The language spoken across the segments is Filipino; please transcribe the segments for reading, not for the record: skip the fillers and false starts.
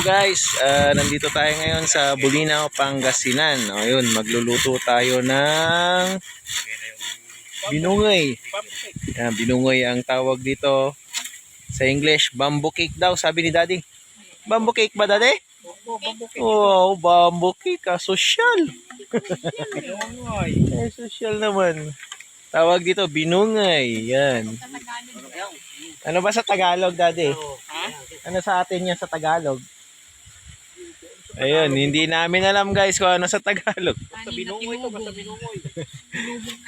guys, nandito tayo ngayon sa Bulinaw, Pangasinan. O yun, magluluto tayo ng binungay. Yan, binungay ang tawag dito sa English. Bamboo cake daw, sabi ni Daddy. Bamboo cake ba, Daddy? Oh, bamboo cake, sosyal. Sosyal naman. Tawag dito, binungay. Yan. Ano ba sa Tagalog, Daddy? Ano sa atin yan sa Tagalog? Ayun, hindi namin alam guys kung ano sa Tagalog. Basta binungoy to, basta binungoy.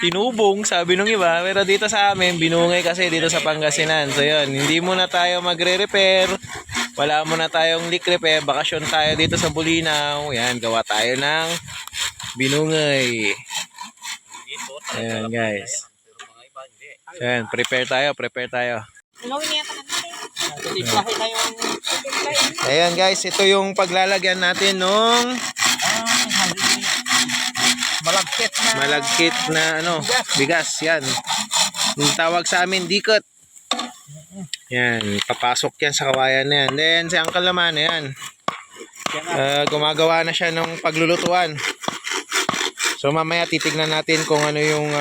Tinubong, sabi nung iba. Pero dito sa amin, binungay kasi dito sa Pangasinan. So yun, hindi muna tayo magre-repair. Wala muna tayong leak repair. Bakasyon tayo dito sa Bulinaw. Yan, gawa tayo ng binungay. Ayan guys. So yan, prepare tayo. Ayan guys, ito yung paglalagyan natin nung malagkit na ano, bigas. Yan. Yung tawag sa amin, dikot. Yan, papasok yan sa kawayan na yan. Then, si Uncle naman, yan. Gumagawa na siya ng paglulutuan. So, mamaya titignan natin kung ano yung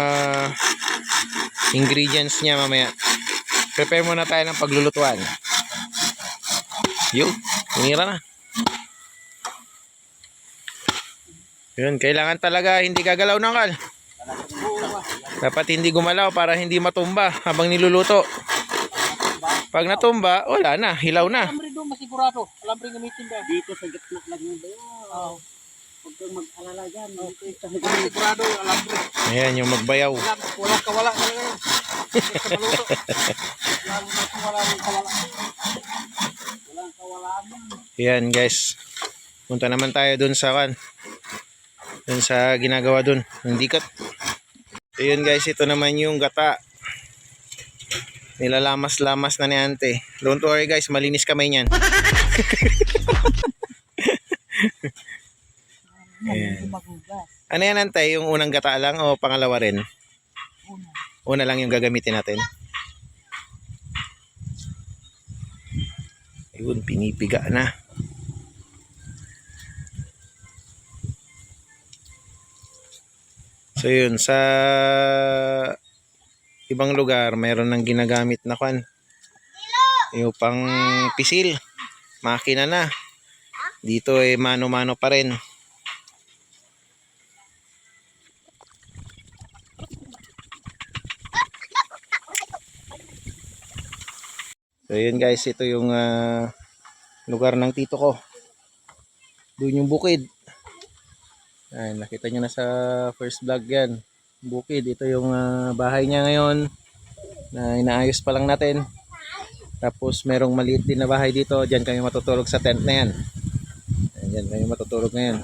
ingredients niya mamaya. Prepare muna tayo ng paglulutuan. Yun, umira na. Yun, kailangan talaga hindi gagalaw ng kal. Dapat hindi gumalaw para hindi matumba habang niluluto. Pag natumba, wala na, hilaw na. Alambre doon, masigurado. Alambre gamitin ba? Dito sa gitna lang mo ba? Oo. Huwag kang mag-alala dyan. Masigurado yung alambre. Ayan, yung magbayaw. Walang kawala talaga yun. Basta maluto. Lalo na kung wala mong kawala. Walang kawala mo. Ayan guys. Punta naman tayo dun sa dun sa ginagawa dun. Yung dikot. Ayan guys, ito naman yung gata. Nilalamas-lamas na ni Ante. Don't worry guys, malinis kamay niyan. Ayan. Ano yan Ante? Yung unang gata lang o pangalawa rin? Una lang yung gagamitin natin. Ayun, pinipiga na. So yun, sa ibang lugar, mayroon nang ginagamit na yung pang pisil. Makina na. Dito mano-mano pa rin. So yun guys, ito yung lugar ng tito ko. Doon yung bukid. Ay, nakita nyo na sa first vlog yan. Bukid, ito yung bahay niya ngayon na inaayos pa lang natin. Tapos merong maliit din na bahay dito. Diyan kami matutulog sa tent na yan. Diyan kami matutulog ngayon.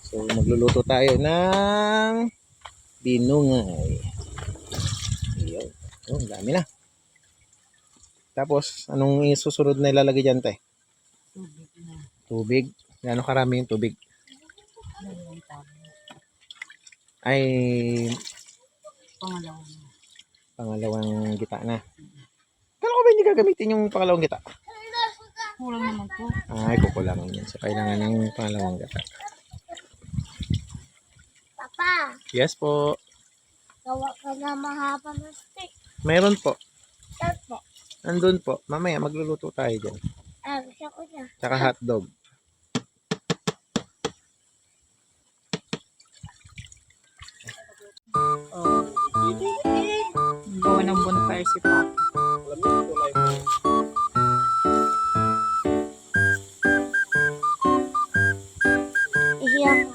So magluluto tayo ng binungay. Ayun. Oh, dami na. Tapos, anong isusunod na ilalagay dyan, te? Tubig na. Tubig? Gano'ng karami yung tubig? Ay, pangalawang gita na. Kala ko ba hindi gagamitin yung pangalawang gita? Kulang naman po. Ay, kukulangan yun. So, kailangan ng pangalawang gita. Papa, Yes po. gawa ka na mahaba na stick. Meron po. Saan po? Andun po. Mamaya, magluluto tayo dyan. Gusto ko na. Tsaka hotdog. Gawa ng bonfire si Papa. Ihiyak.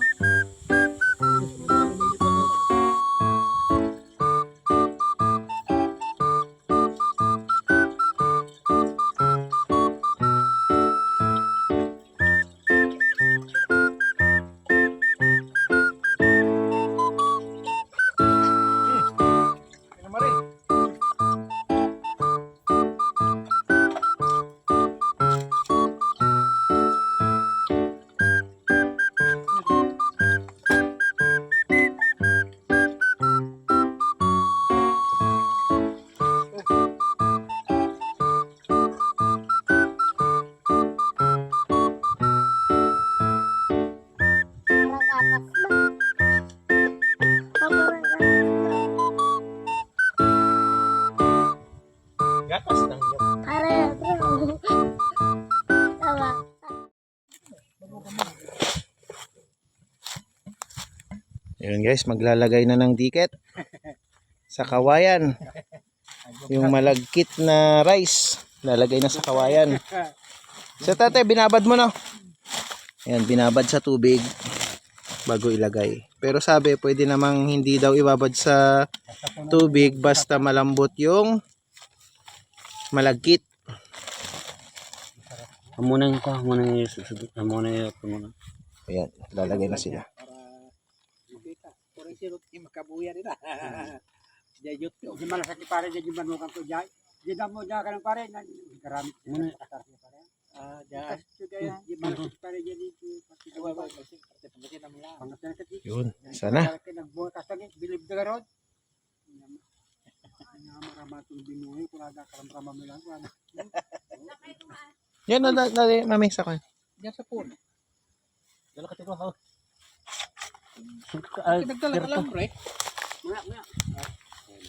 Ayun guys, maglalagay na ng tiket sa kawayan. Yung malagkit na rice, lalagay na sa kawayan. Sa tatay, binabad mo na. Ayan, binabad sa tubig bago ilagay. Pero sabi, pwede namang hindi daw ibabad sa tubig basta malambot yung malagkit. Muna yung ka, muna yung susubit, muna yung Ayan, lalagay na sila. Kurang sirot yung makabuya nila. Jayot ko. Di malas at pare di manukan ko jay. Di damo ja kanang pare na karamit muna akar ko pare. Ja. Di malas at pare jadi pasti dua ba pasti pati na mula. Pangatlan ka ti. Yun, sana. Nagbuhat ka sagit bilib da garod. Nga maramatong binuhay kung ada karam-rama mo lang. Yan na, mami, sa kan. Diyan sa pool. Dala ka tito ha. Nagdala ka lang, pre.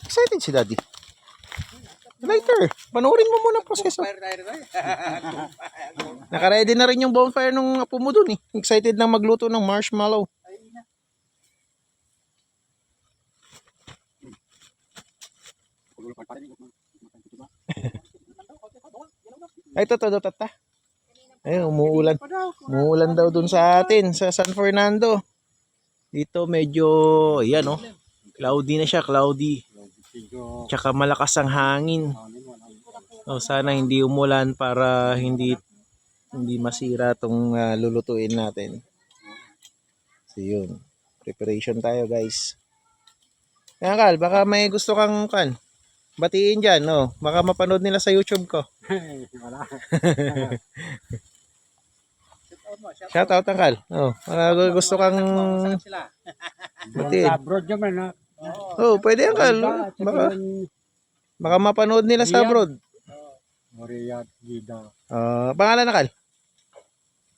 Excited si daddy. Later, panoorin mo muna ang proseso. Nakaready na rin yung bonfire nung apo mo dun eh. Excited na magluto ng marshmallow. Ay, totoo, tata. Ay, umuulan. Umuulan daw dun sa atin, sa San Fernando. Dito medyo, ayan oh. Cloudy na siya, cloudy. Tsaka malakas ang hangin. So, sana hindi umulan para hindi masira tong lulutuin natin. So yun. Preparation tayo guys. Kaya Kal, baka may gusto kang batiin dyan. No? Baka mapanood nila sa YouTube ko. Wala. Shout out Kal. Oh, baka gusto kang batiin. Abroad naman ha. Oh, pwede yan Kal. Baka mapanood nila sa abroad. Moriat Gida. Pangalan na Kal?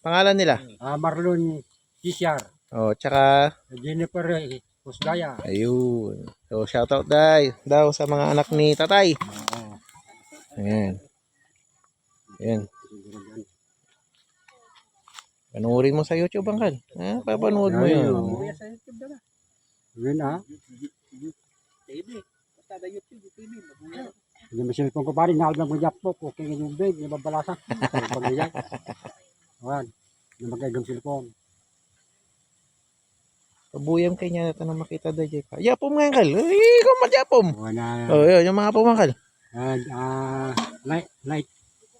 Pangalan nila? Marlon Kisiar. Oh, tsaka Jennifer Husgaya. ayun. So, shout out daw sa mga anak ni Tatay. Ayan. Ayan. Panoorin mo sa YouTube, Angkal. Papanood mo yun. Yun ha. TV. Basta da YouTube, TV. Hindi mo silpong ko pa rin. Nakal lang mo jap po. Okay nga yung bag. Yung babalasan. Pag-iyak. Ayan. Yung magkaigam silpong. Pabuyam kay niya natin na makita daw dyan ka. Yapom nga, Angkal. Ay, ikaw magyapom. Wala. Oh, yun. Yung mga pumangkal.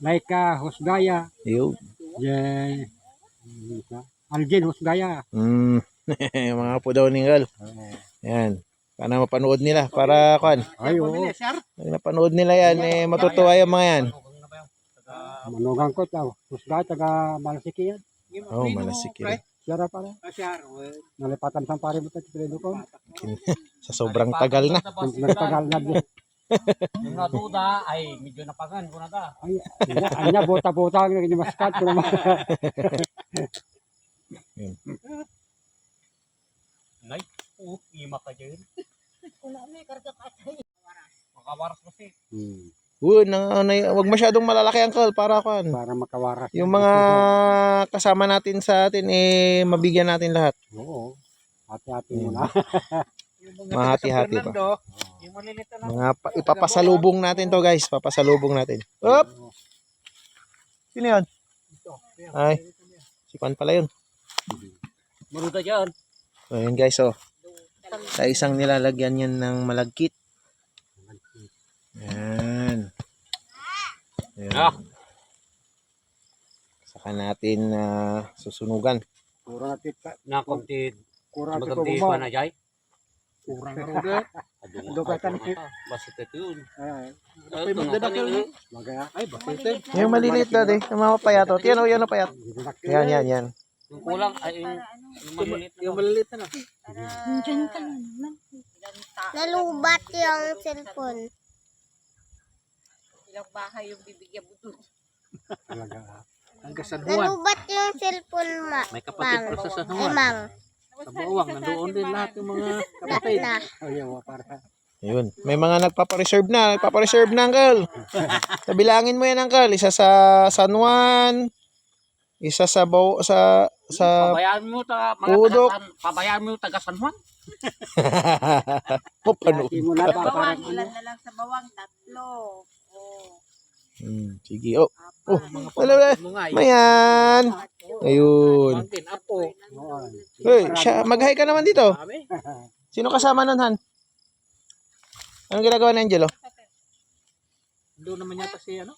Laika Husgaya. Ayun. Algin Husgaya. Yung mga po daw ni Angkal. Ayan. Para mapanood nila. Para, Ay, oo. pag napanood nila yan, matutuwa yung mga yan. Manugang ko. Husgaya, taga Malasiki yan. Oh, Malasiki. Siyara para. Nalipatan sa pare mo tayo sa ko. Sa sobrang tagal na. Nagtagal na din. Yung natuda ay medyo napagan ko na ta. Ay, anya bota-bota ang naging maskat ko naman. Nay, ima ka dyan. Wala may karga ka tayo. Makawaras kasi. Wag masyadong malalaki Angkal para Para makawaras. yung mga kasama natin sa atin mabigyan natin lahat. Oo. Hati-hati mo na. Mahati-hati pa. Yung malilit na Mga ipapasalubong natin to guys, papasalubong natin. Up! Sino yun? Ay, si Pan pala yun. Maruda dyan. So yun guys, sa isang nilalagyan yan ng malagkit. Yan. Ayan. Saka natin susunugan. Kurang natin pa. Nakunti. Kurang natin Magandi ko pa na dyan. Kurang na ulit. Dugatan. Basit ito yun. Ay, magaya. Ay, basit. Yung maliliit dati, yung mga payatot. Yan o payat. Yan. Yung kulang ay yung malilit na. Yung malilit na. Diyan ka na naman. Nalubat yung cellphone. Ilang bahay yung bibigyan mo doon. Ang kasaduan. Nalubat yung cellphone, May kapatid Mang. pa sa Ay, sahuan. Mang. Sa buwang, nandoon din lahat yung mga kapatid. Na. Ayaw, para. Ayun. May mga nagpapareserve na. Nagpapareserve na, Angkal. Tabilangin mo yan, Angkal. Isa sa San Juan. Isa sa Pabayaan mo taga mga Udok. Pabayaan mo taga San Juan. Papanood. Simula pa Bawang, parang ilan na lang sa bawang? 3. Sige. Oh, oh. Mga Wala, wala. pamangkin mo nga. Mayan. Ayun. Pamangkin, apo. Hey, mag-hi ka naman dito. Kami. Sino kasama nun, Han? Anong ginagawa ni Angelo? Doon naman yata si ano?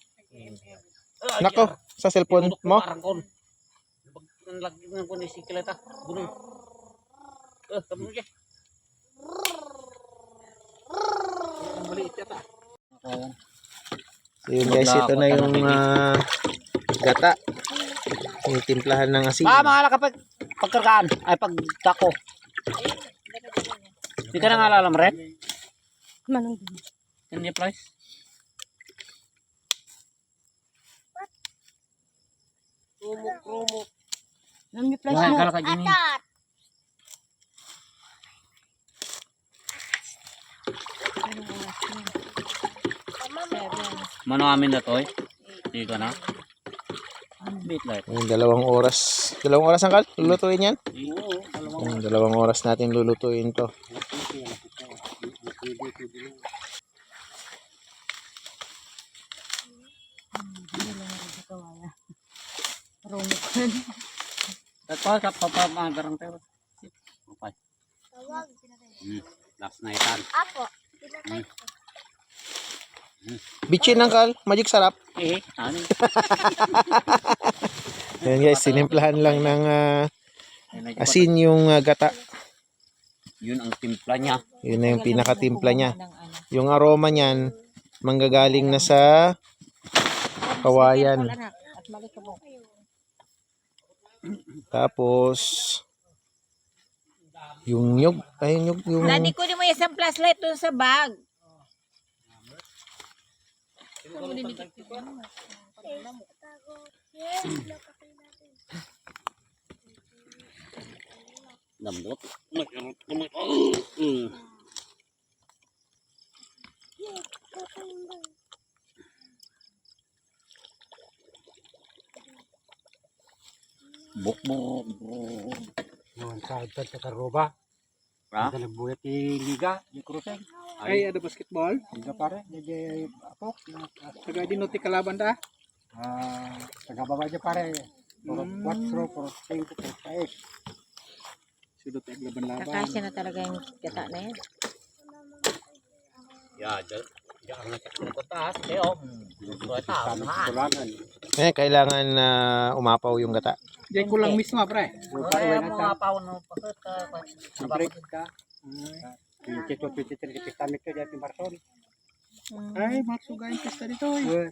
Nako, sa cellphone mo? Parang kon. Ang lagi ng kon ni sikleta. Gunung. Kamu siya. Ang maliit yata. So yun guys, ito na yung gata. Tinitimplahan ng asin. Mahala kapag pagkargaan. Ay pagtako. Hindi ka nang alalam rin? Manong Can you price? Rumok. Nang may flash Yan, mo. kala ka gini. Atat. Mano amin na to eh. Hindi ka na. Bit light. Yung 2 oras. 2 oras ang kal? Lulutuin yan? Yung 2 oras natin lulutuin to. Rumok. Ito sa papamagarang tayo. Okay. Tawag. Last night an. Apo. Pinatay ko. Bitchin ang kal. Magic sarap. Ano? Ayan guys, sinimplahan lang ng asin yung gata. Yun ang timpla niya. Yun na yung pinakatimpla niya. Yung aroma niyan, manggagaling na sa kawayan. At mali ka mo. Tapos, yung nyug. Ay, yung Dani ko mo isang flashlight doon sa bag. Lambot. Buk. Noon sa ito sa karoba. Ha? Sa nagbuyat ni Liga, ni Cruzeng. Ay, ada basketball. Liga pare, jadi ako. Taga dinoti kalaban da. Taga baba aja pare. Puro 4, puro 5, puro 6. Sudot ay laban-laban. Kakasya na talaga yung gata na yan. Ya, jangan ngecek ke atas. Deo. Dua tahun. Tulangan. kailangan umapaw yung gata. Diyan kulang mismo, pre. Ay, mo apaw no pakit Break ka. Yung cito-cito kistamit ko dyan yung Marson. Ay, maksugay pista dito. Eh.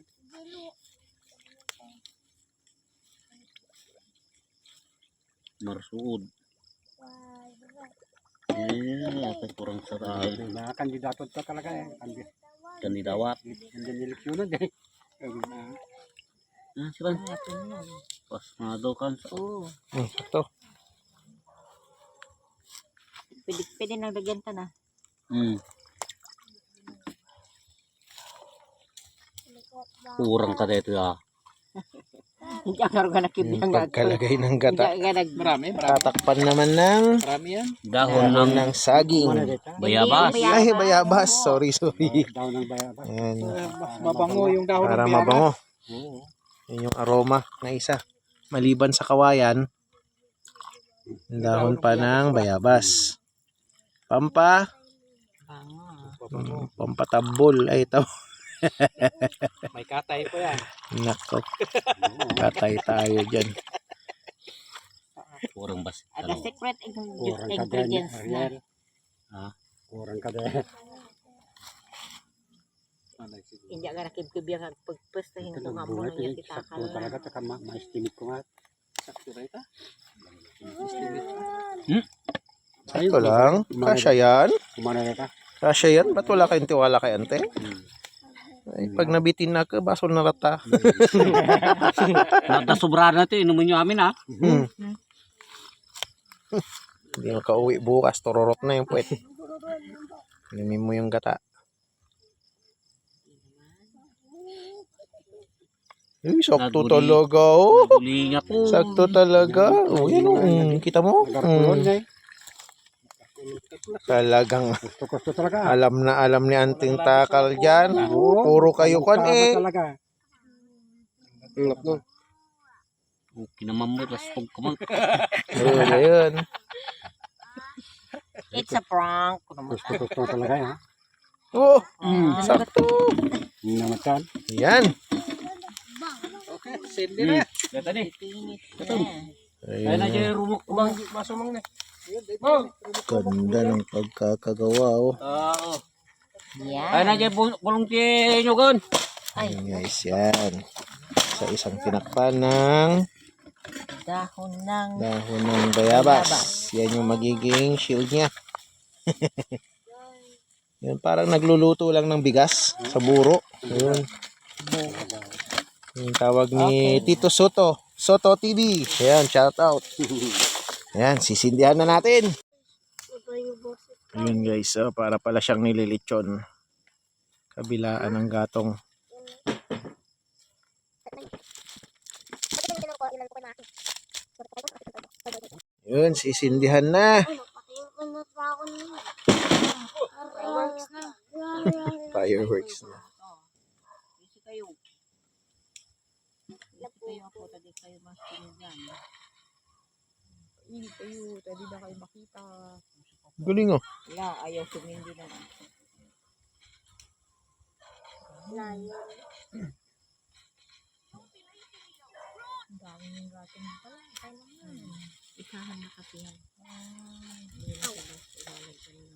Marsuud. Apa kurang saray. Mga kandidato to talaga eh. Kandidawat. Hindi niliksyonan eh. Siapa? Pas ngado kan. Oo. Sakto. Pwede nang lagyan ta na. Kurang ka dito ya. Hindi ako ka Yung pagkalagay ng gata. Marami. Tatakpan naman ng Marami yan. Dahon dahon ng ng saging. bayabas. Ay, bayabas. Sorry. Daw ng bayabas. Ayan. Mas mabango yung dahon Para ng bayabas. mabango. Yun yung aroma na isa. Maliban sa kawayan, yung dahon pa ng bayabas. Pampatabol. Ay, ito. May katay po yan. Nako. Katay tayo dyan. Kurang bas. Ada secret Kurang ka din. ingredients na. Ariel. Ha? Kurang ka din. Hindi ka nakibkib yung pagpustahin ko nga mo Buhat nang eh. kita ka Sakto talaga. Taka ma-estimate ko nga. Sakto rin ito. Ito lang. Kasya yan. Kumana na ka. Kasya yan. Ba't wala kayong tiwala kay ante? Ay, pag nabitin na ka, baso na rata. Nagdasubra natin. Inumin nyo amin ha. Hindi makauwi bukas. Tororot na yung puwet. Inumin mo yung gata. Uy, sakto talaga. Oh. Nagulinga po. Sakto talaga. Oh, yan oh. Kita mo? Garpulon Mm. na eh. Talagang Gusto talaga. alam ni Anting Takal dyan. Puro kayo kan eh. Talaga. Okay naman mo, raspog ka man. Ayun. It's a prank. Gusto talaga yan. Oh, sakto. Hindi naman yan. Yan. Sindi na. Dito ni. Ayun. Ayun na dyan rumok kumang. Masumang na. Ganda ng pagkakagawa oh. Oo. Yan. Ayun na dyan bulong tinugon. Ayun guys, yan. Sa isang tinakpan ng Dahon ng dahon ng bayabas. Yan yung magiging shield niya. Yan, parang nagluluto lang ng bigas sa buro. Ayun. Yung tawag ni Tito Soto. Soto TV. Ayan, shout out. Ayan, sisindihan na natin. Ayun guys, para pala siyang nililitsyon. Kabilaan ng gatong. Yun, sisindihan na. Fireworks na. Busy kayo. Busy kayo po. Tadi kayo mas pinigyan. Hindi kayo. Tadi na kayo makita. Galing oh. Wala. Ayaw sumindi na lang. Ang dami ng gatong pala. Kailan yan? Ikahan na kasi yan. Hindi na sa bas. Ilalagyan ng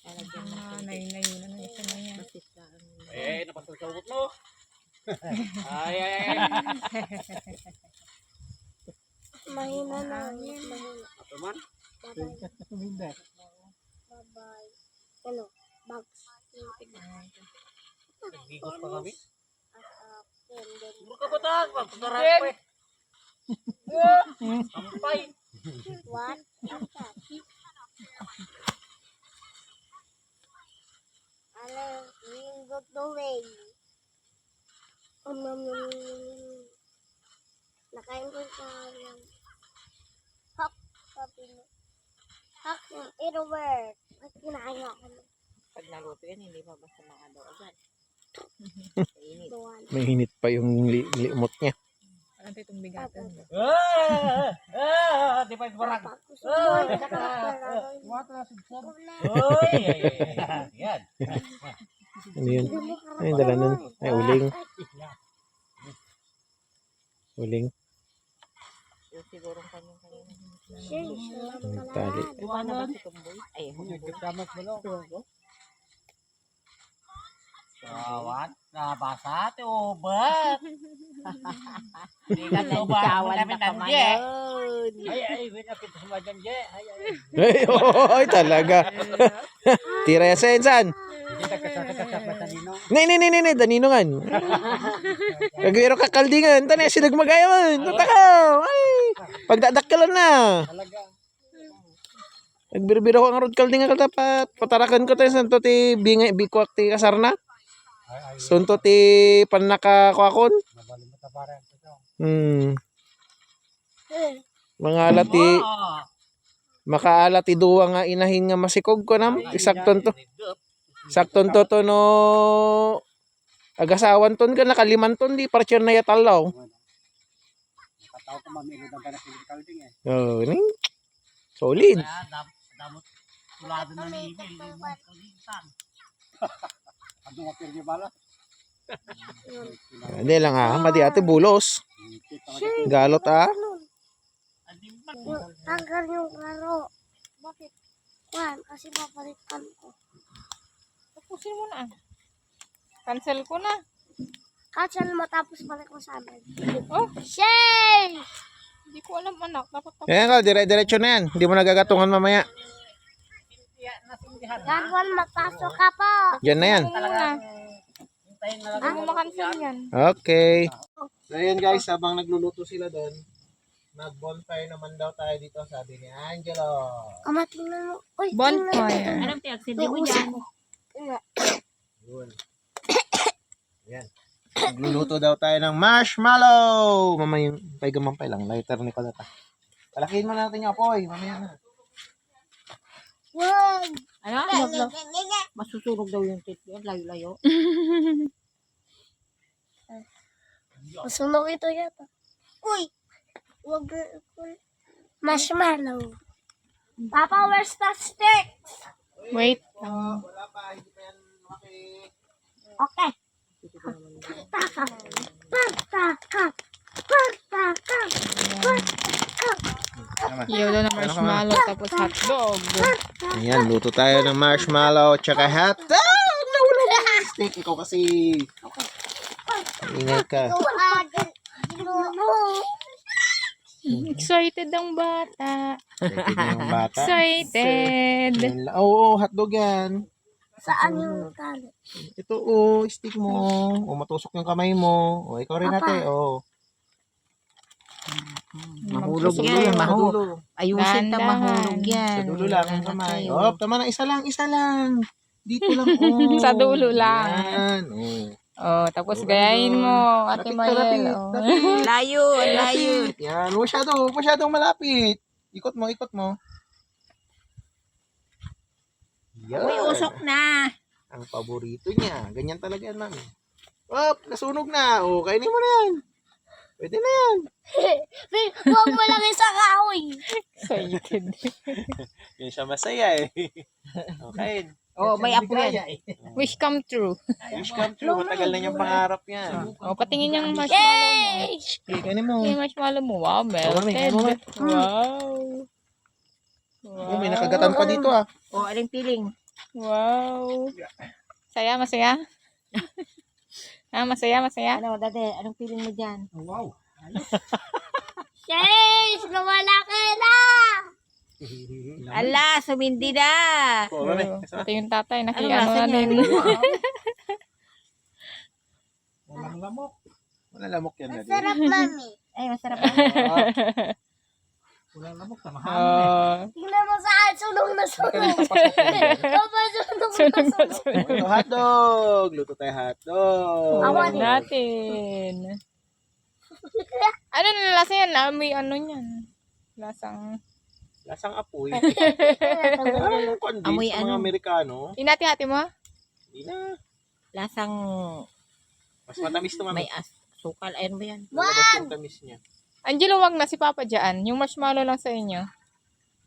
lalagyan ng Nayo na isa na yan. basit ka. Napasasawot mo. Ay. Mahina na. Mahina. Ito man. Bye-bye. Ano? Bugs. Nagbigos pa kami. Candle. Buro ka ba tag? Pagpasarap pa eh. Sampay. What? Ano? We'll go the way. Nakain ko sa hak. Sabi mo. Hak. It'll At kinain ako. Pag naluto yan, hindi pa basta mga daw agad. Init. Doon. Mainit pa yung limot niya. Parang itong bigatan. Di pa barang. Tapos doon. Oy. Yan. Ano yun? Ay, dala nun. Ay, uling. Uling. Yung sigurong kanyang kanina. Ang tali. Diba na ba si Tumboy? Ay, humubog. Kawan, nabasa te obat. Hindi ka tubahan mo Kawan namin na ng je. kamanon. Ay, wait na kita sa dyan je. Ay. Ay, oy, talaga. Tira ya sensan. Hindi ka kasat na kanino. Ni, daninongan. Kagwero kakaldingan. Tanay, silag magayaman. Tatakaw. Ay, pagdadakkalan na. Talaga. Nagbiro-biro ko ang road kaldingan katapat. Patarakan ko tayo sa to ti bingay bikwak ti kasarna. Sunto ti panakakwakon. Nabali mo taparan. Mga alati, makaalati duwa nga inahin nga masikog ko nam. Isakton to. Sakton to to no agasawan ton ka nakaliman ton di parcher na yatalaw. Nakataw ko mamilo na ganang kalding eh. Oh, ning solid. Damot tulado na ni Ibil. Ano nga pirgi bala? Hindi lang madi ate bulos. Galot Tanggal yung laro. Bakit? Yan, kasi papalitan ko. Tapusin mo na. Cancel ko na. Cancel mo tapos balik mo sa amin. Oh, Shay! hindi ko alam anak. Dapat tapos. Ayan ka, dire-diretso na yan. Hindi mo nagagatungan mamaya. Yan, Juan, magpasok ka po. Diyan na yan. Hindi mo makancel yan. Okay. So yun guys, habang nagluluto sila doon, nag-bonfire naman daw tayo dito, sabi ni Angelo. Tingnan mo. Uy, Bonfire. Anong pinagsildi mo dyan? Yun. Yan. Nagluluto daw tayo ng marshmallow. Mamaya yung pay gamampay lang. Lighter ni Kalata. Palakihin mo natin yung apoy. Mamaya na. Masusunog daw yung tit. Layo-layo. Masunog ito yata. Uy! Wag marshmallow. Papa, where's the sticks? Wait. Wala pa, hindi pa yan lumaki. Okay. Pagtakap. Pagtakap. Pagtakap. Pagtakap. Iyaw daw na marshmallow tapos hotdog. Ayan, luto tayo ng marshmallow tsaka hotdog. Nawala na yung stick. Ikaw kasi. Ingay ka. Excited ang bata. Excited na yung bata. Excited. Oo, hotdog yan. Saan yung tali? Ito, stick mo. Matusok yung kamay mo. Ikaw rin Papa. natin. Mahulog Sa dulo yan. lang, sa dulo. Ayusin ta Dahan-dahan. mahulog yan. Sa dulo lang yung kamay. Tama na, isa lang. Dito lang, Sa dulo lang. Yan, Oh, tapos gayahin mo, Ate Mayel. Oh. Layo, layo. Yan, masyadong malapit. Ikot mo. Yan. Uy, usok na. Ang paborito niya. Ganyan talaga yan, mami. Nasunog na. Kainin mo na yan. Pwede na yan. Huwag mo lang isang kahoy. Excited. Yan siya masaya eh. Okay. Oh, may apo yan. Wish come true. Wish come true. Matagal na niyang pangarap yan. Oh, patingin yung marshmallow mo. Yay! Okay, kainin mo. Yung marshmallow mo. Wow, melted. Mami. Wow. May nakagatan pa dito ah. Oh, aling piling. Wow. Masaya. Masaya. Ano, dade, anong piling mo dyan? Wow. Yay! Lumalaki na! Ala, sumindi na. Mami. Ito yung tatay, Ano nakiano lasa na niya? din. Walang lamok. Wala lamok yan. Daddy. Sarap, mami. Ay, masarap. Walang lamok. Tamahan. Oh, Tingnan mo saan, sunog na sunog. Papa, sunog na sunog na sunog. sunog. Ito, hotdog. Luto tayo hotdog. Awan natin. Ano na lasa yan? May ano yan? Lasang... Lasang apoy. Parang condensed Amoy sa mga ano? Amerikano. Inati-hati mo? Hindi na. Lasang Mas matamis to, mami. may sukal. Ayun ba yan? Lalabas yung tamis niya. Angelo, wag na si Papa dyan. Yung marshmallow lang sa inyo.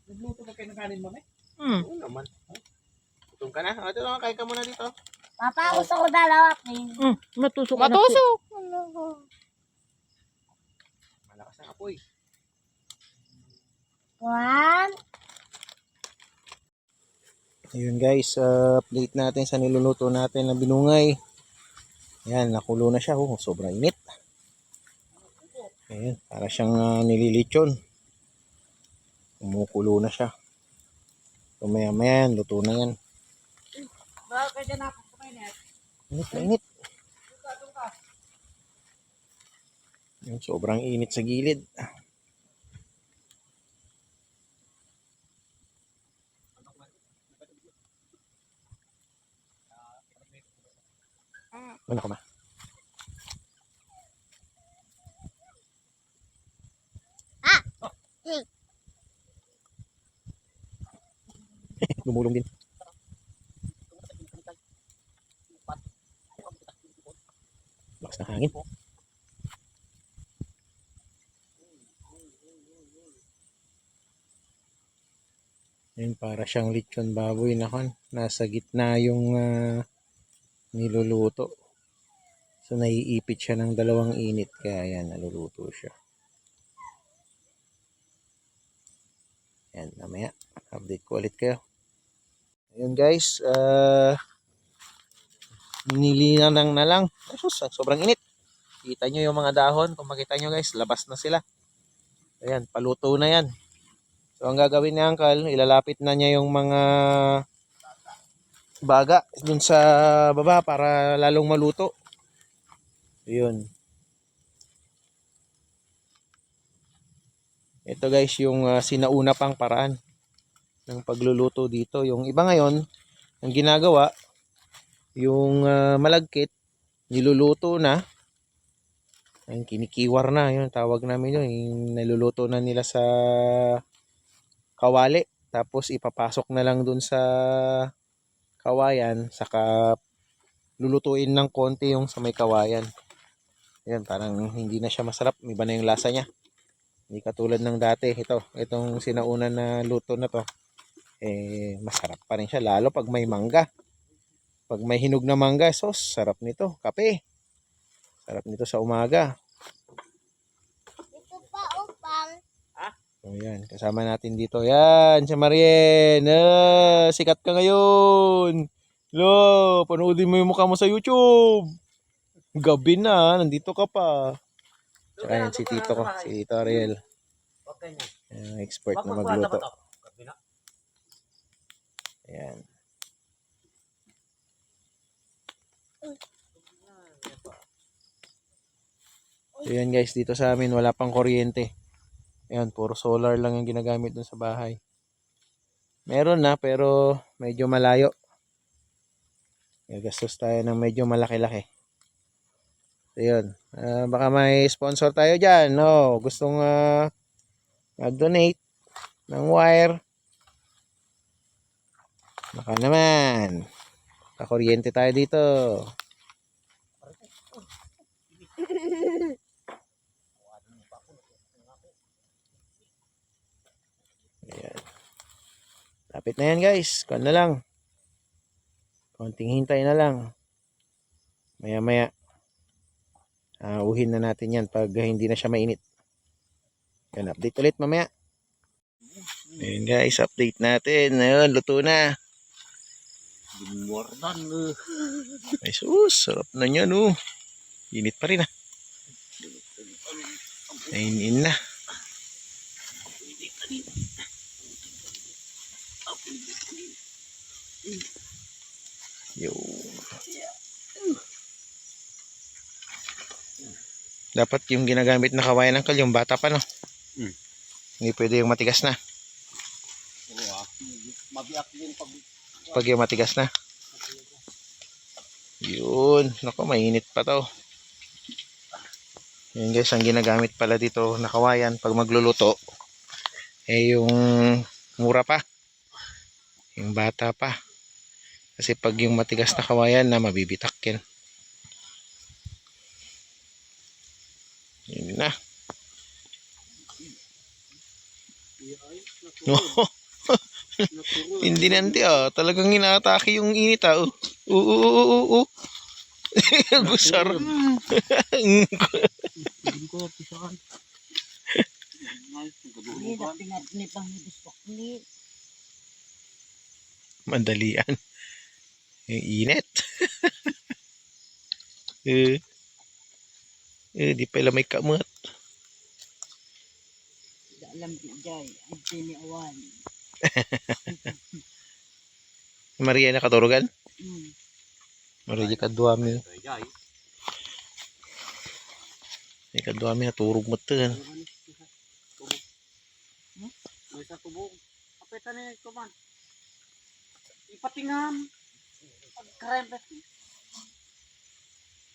Nagluto ka kayo ng kanin mo, Oo naman. Gutom ka na? Ito naman, kain ka muna dito. Papa, gusto ko dalawa, please. Matusok. Matusok. Malakas ang apoy. 1. Ayun guys, update natin sa niluluto natin na binungay. Ayan, nakulo na siya. Sobrang init. Ayan, para siyang nililitsyon. Kumukulo na siya. So maya yan, luto na yan. Init na init. Ayan, sobrang init sa gilid. Ano ka ba? Hey. Gumulong din. Lakas ng hangin. Ayun, para siyang lechon baboy na kan. Nasa gitna yung niluluto. So naiipit siya ng dalawang init kaya yan, naluluto siya. Yan, mamaya update ko ulit kayo. Ayun guys, nilinan na lang. Sobrang init. Kita nyo yung mga dahon. Kung makita nyo guys, labas na sila. Ayan, paluto na yan. So ang gagawin ni Uncle, ilalapit na niya yung mga baga dun sa baba para lalong maluto. Ayun. Ito guys yung sinauna pang paraan ng pagluluto dito. Yung iba ngayon, ang ginagawa, yung malagkit, niluluto na. Ang kinikiwar na, yun tawag namin yun. Yung niluluto na nila sa kawali. Tapos ipapasok na lang dun sa kawayan, saka lulutuin ng konti yung sa may kawayan. Ayan, parang hindi na siya masarap. Iba na yung lasa niya. Hindi katulad ng dati. Itong sinaunan na luto na to, masarap pa rin siya. Lalo pag may mangga. Pag may hinog na mangga, sos, sarap nito. Kape. Sarap nito sa umaga. Dito pa, upang. O yan, kasama natin dito. Yan, si Marien. Sikat ka ngayon. Lo, panoodin mo yung mukha mo sa YouTube. Gabi na, nandito ka pa. Tsaka yan, si Tito ko, si Tito Ariel. Huwag ganyan. Expert Wag na magkuhan na ba magluto. to? Kabila. Ayan. So yan guys, dito sa amin wala pang kuryente. Ayan, puro solar lang yung ginagamit dun sa bahay. Meron na pero medyo malayo. Gastos tayo ng medyo malaki-laki. So yun, baka may sponsor tayo dyan. No? Gustong mag-donate ng wire. Baka naman. Kakuryente tayo dito. Ayan. Lapit na yan guys. Kuhan na lang. Konting hintay na lang. Maya maya. Uhin na natin yan pag hindi na siya mainit. Yan, update ulit mamaya. Ayan guys, update natin. Ayun, luto na. Bumordan. Ay sus, sarap na yan oh. Init pa rin ah. Nainin na. Yo. Dapat yung ginagamit na kawayan ng yung bata pa no. Hindi pwede yung matigas na. Mabiyak din Pag yung matigas na. Yun. Naku, mainit pa to. Yun guys, ang ginagamit pala dito na kawayan pag magluluto. Yung mura pa. Yung bata pa. Kasi pag yung matigas na kawayan na mabibitak yan. Yun na. No. Hindi nanti talagang inaatake yung init Gusar. Mandalian. Yung init. Di pala may kamot. Alam di jay, ang tiniawan. Maria na katurugan? Maria kaduami. May kaduami na turog mo ito. May sa tubog. Kapitan niya ito man. Ipatingam. Pagkarembet.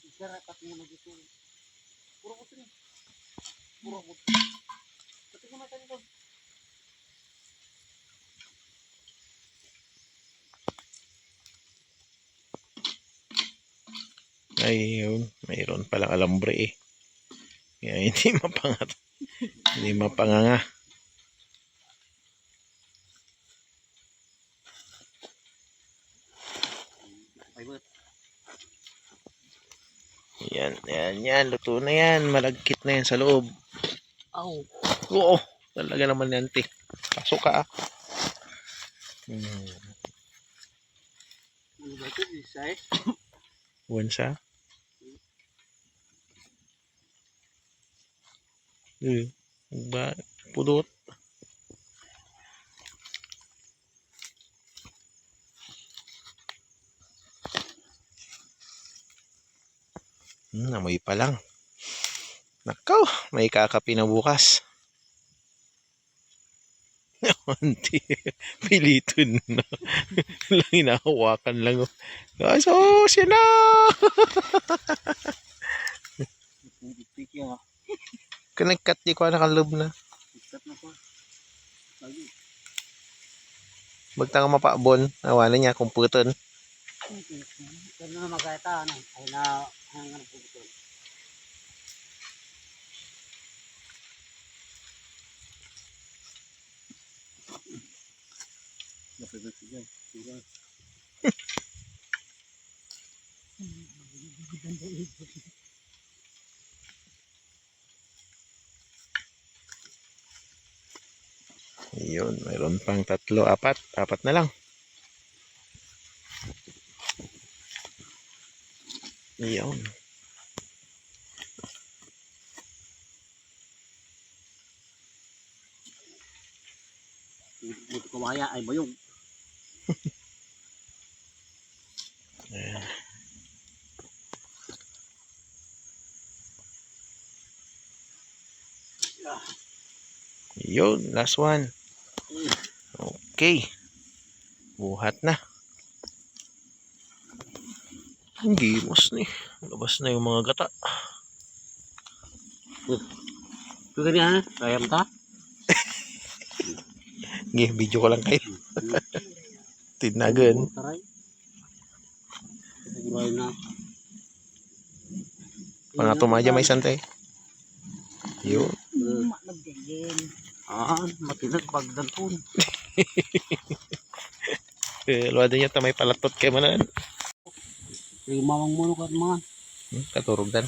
Isara patingam na dito. Puro ko ito. Puro ko. Patingam na ito. Ayun, mayroon palang alambre eh. Kaya hindi mapangat. Hindi mapanganga. Yan. Luto na yan. Malagkit na yan sa loob. Oo, talaga naman yan, te. Pasok ka ah. Ano ba ito? Isay? Wansa? Ba, pudot. Amoy pa lang. Nakaw, may kakapi na bukas. Hindi, pilitin na. Lang hinahawakan lang. Guys, siya na! Kanagkat di ko nakalob na. Bagtang mapabon, nawalan niya kung puton. Pero na magkata, ano, ay na, hanggang na po. Yun, mayroon pang 3, 4. 4 na lang. Yun. Buti kawaya ay bayog. Yun, last one. Okay. Buhat na. Hindi mas ni. Labas na yung mga gata. Ito ganyan, kayam ta? Sige, video ko lang kayo. Tinagan. Taray. Uray na. Pangatumadya may santay. Yun. Matinag pagdantun. Luwada niya may palatot kay manan. Yung mamang muno ka mga. Katurog dan.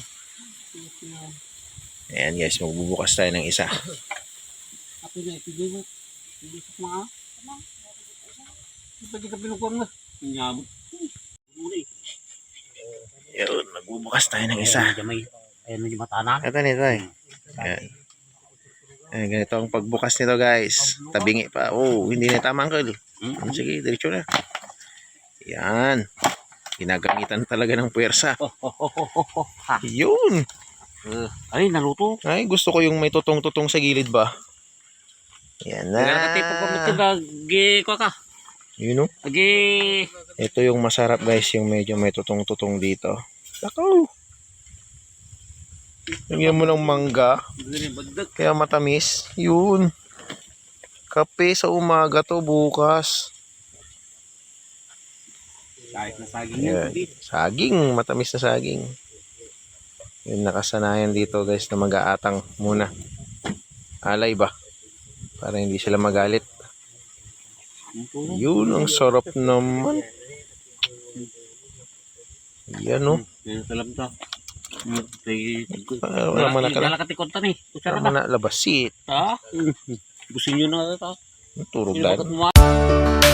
Ayan guys, magbubukas tayo ng isa. Apo na ipigay mo. Hindi sa mga. Pwede ka pinukong na. Nyabot. Yun, magbubukas tayo ng isa. Ayan medyo matanan. Ito nito eh. Ayan. Ayan, ganito ang pagbukas nito guys. Tabingi pa. Oh, hindi na tama uncle. Sige, diretso na. Yan. Ginagamitan talaga ng puwersa. Yun. Ay, naluto. Ay, gusto ko yung may tutong-tutong sa gilid ba? Yan na. Nagkatipo ko mo ito lagi ko ka. Yun o. Lagi. Ito yung masarap guys, yung medyo may tutong-tutong dito. Lakaw. Lagyan mo ng mangga. Kaya matamis. Yun. Kape sa umaga to bukas. Kahit na saging Yan. Saging. Matamis na saging. Yung nakasanayan dito guys na mag-aatang muna. Alay ba? Para hindi sila magalit. Yun, ang sarap naman. Yan o. Salam ta. Wala mo na ka lang. Nalakatikot ta ni. Wala mo na labasit. Ha? Gusto nyo na ito. Turog Sino dan. bakit